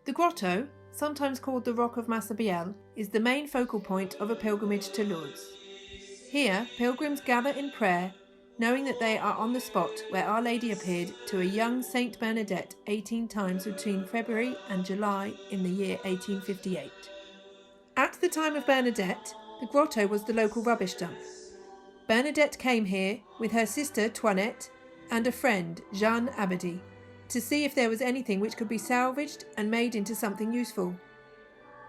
The grotto, sometimes called the Rock of Massabielle, is the main focal point of a pilgrimage to Lourdes. Here, pilgrims gather in prayer, knowing that they are on the spot where Our Lady appeared to a young Saint Bernadette 18 times between February and July in the year 1858. At the time of Bernadette, the grotto was the local rubbish dump. Bernadette came here with her sister Toinette and a friend, Jeanne Abadie, to see if there was anything which could be salvaged and made into something useful.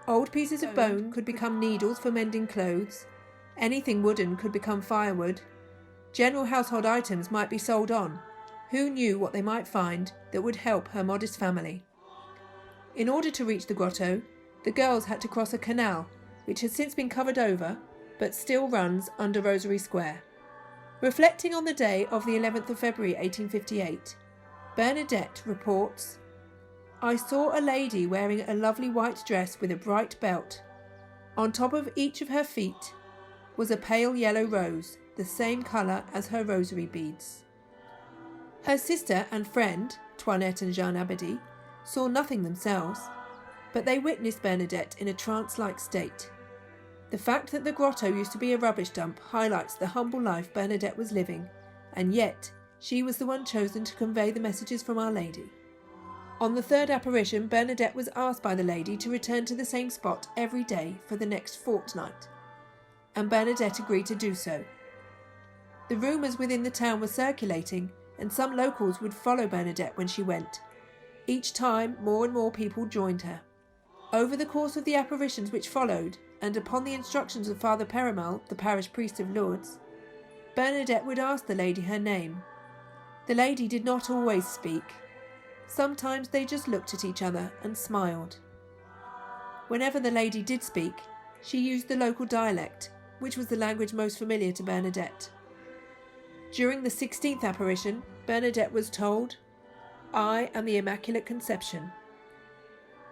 Old pieces of bone could become needles for mending clothes, anything wooden could become firewood, general household items might be sold on. Who knew what they might find that would help her modest family? In order to reach the grotto, the girls had to cross a canal, which has since been covered over, but still runs under Rosary Square. Reflecting on the day of the 11th of February 1858, Bernadette reports, "I saw a lady wearing a lovely white dress with a bright belt. On top of each of her feet was a pale yellow rose, the same colour as her rosary beads." Her sister and friend, Toinette and Jeanne Abadie, saw nothing themselves, but they witnessed Bernadette in a trance-like state. The fact that the grotto used to be a rubbish dump highlights the humble life Bernadette was living, and yet she was the one chosen to convey the messages from Our Lady. On the third apparition, Bernadette was asked by the lady to return to the same spot every day for the next fortnight, and Bernadette agreed to do so. The rumours within the town were circulating, and some locals would follow Bernadette when she went. Each time, more and more people joined her. Over the course of the apparitions which followed, and upon the instructions of Father Perimal, the parish priest of Lourdes, Bernadette would ask the lady her name. The lady did not always speak. Sometimes they just looked at each other and smiled. Whenever the lady did speak, she used the local dialect, which was the language most familiar to Bernadette. During the 16th apparition, Bernadette was told, "I am the Immaculate Conception,"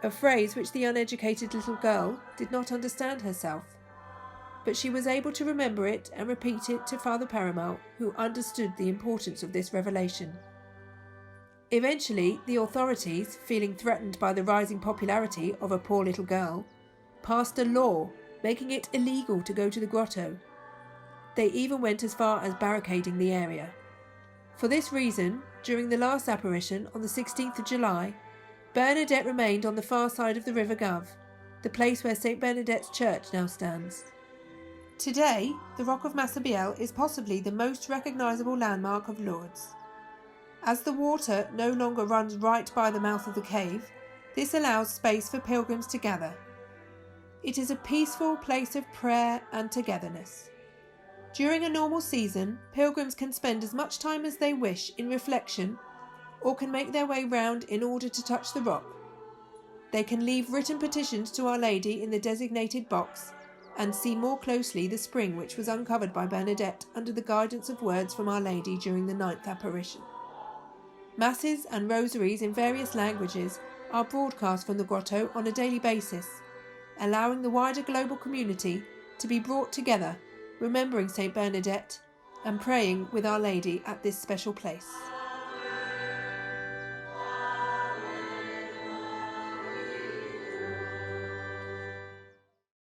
a phrase which the uneducated little girl did not understand herself, but she was able to remember it and repeat it to Father Perimal, who understood the importance of this revelation. Eventually, the authorities, feeling threatened by the rising popularity of a poor little girl, passed a law making it illegal to go to the grotto. They even went as far as barricading the area. For this reason, during the last apparition on the 16th of July, Bernadette remained on the far side of the River Gove, the place where St. Bernadette's Church now stands. Today, the Rock of Massabielle is possibly the most recognisable landmark of Lourdes. As the water no longer runs right by the mouth of the cave, this allows space for pilgrims to gather. It is a peaceful place of prayer and togetherness. During a normal season, pilgrims can spend as much time as they wish in reflection, or can make their way round in order to touch the rock. They can leave written petitions to Our Lady in the designated box and see more closely the spring which was uncovered by Bernadette under the guidance of words from Our Lady during the 9th apparition. Masses and rosaries in various languages are broadcast from the grotto on a daily basis, allowing the wider global community to be brought together, remembering St. Bernadette and praying with Our Lady at this special place.